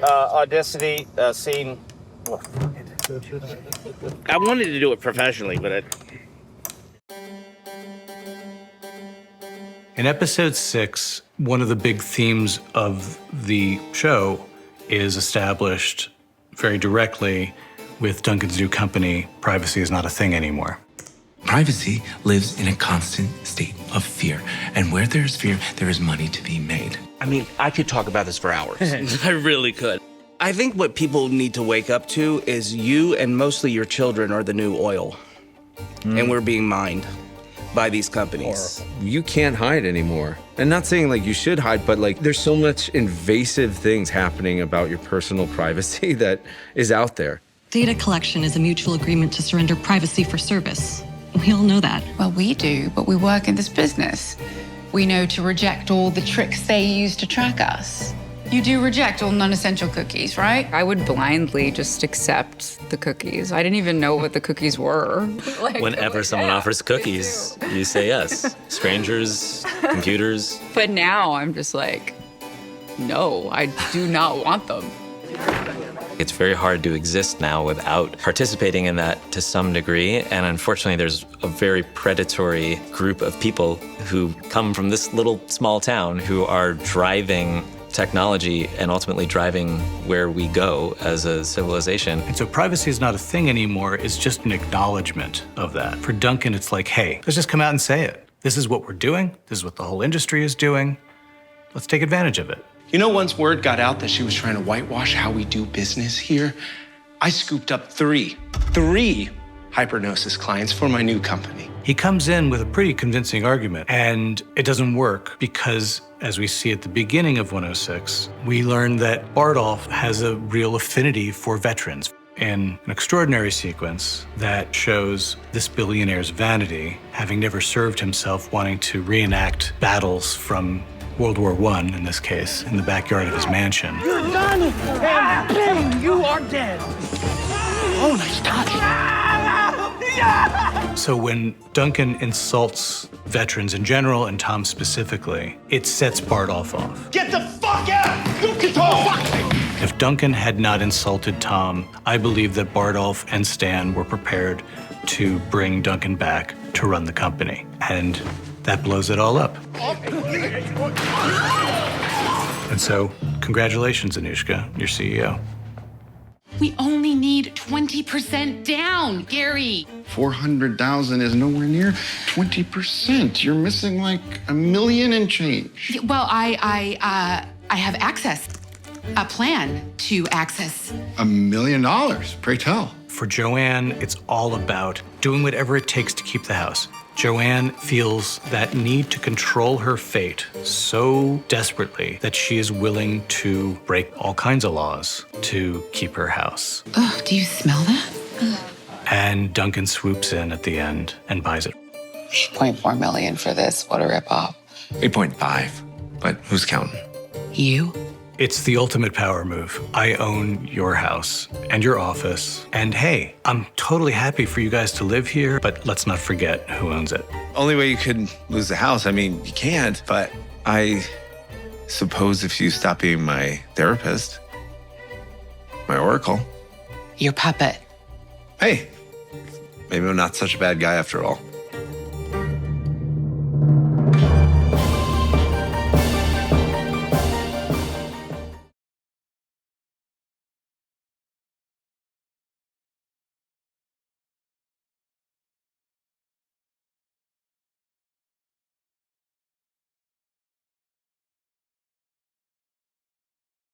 Audacity scene. I wanted to do it professionally, but In episode 6, one of the big themes of the show is established very directly with Duncan's new company, Privacy is Not a Thing Anymore. Privacy lives in a constant state of fear. And where there's fear, there is money to be made. I mean, I could talk about this for hours. I really could. I think what people need to wake up to is you and mostly your children are the new oil. And we're being mined by these companies. You can't hide anymore. And not saying like you should hide, but like there's so much invasive things happening about your personal privacy that is out there. Data collection is a mutual agreement to surrender privacy for service. We all know that. Well, we do, but we work in this business. We know to reject all the tricks they use to track us. You do reject all non-essential cookies, right? I would blindly just accept the cookies. I didn't even know what the cookies were. Whenever someone offers cookies, you say yes. Strangers, computers. But now I'm just like, no, I do not want them. It's very hard to exist now without participating in that to some degree. And unfortunately, there's a very predatory group of people who come from this little small town who are driving technology and ultimately driving where we go as a civilization. And so privacy is not a thing anymore. It's just an acknowledgement of that. For Duncan, it's like, hey, let's just come out and say it. This is what we're doing. This is what the whole industry is doing. Let's take advantage of it. You know, once word got out that she was trying to whitewash how we do business here, I scooped up three Hypergnosis clients for my new company. He comes in with a pretty convincing argument, and it doesn't work because, as we see at the beginning of 106, we learn that Bardolph has a real affinity for veterans. In an extraordinary sequence that shows this billionaire's vanity, having never served himself, wanting to reenact battles from World War I, in this case, in the backyard of his mansion. You're done! And boom, you are dead! Oh, nice touch! So when Duncan insults veterans in general, and Tom specifically, it sets Bardolph off. Get the fuck out! You can talk! If Duncan had not insulted Tom, I believe that Bardolph and Stan were prepared to bring Duncan back to run the company. And that blows it all up. And so, congratulations, Anushka, you're CEO. We only need 20% down, Gary. 400,000 is nowhere near 20%. You're missing like $1 million and change. Well, I have a plan to access. $1 million, pray tell. For Joanne, it's all about doing whatever it takes to keep the house. Joanne feels that need to control her fate so desperately that she is willing to break all kinds of laws to keep her house. Oh, do you smell that? And Duncan swoops in at the end and buys it. 8.4 million for this. What a ripoff. 8.5, but who's counting? You? It's the ultimate power move. I own your house and your office. And hey, I'm totally happy for you guys to live here, but let's not forget who owns it. Only way you could lose the house, I mean, you can't, but I suppose if you stop being my therapist, my oracle. Your puppet. Hey, maybe I'm not such a bad guy after all.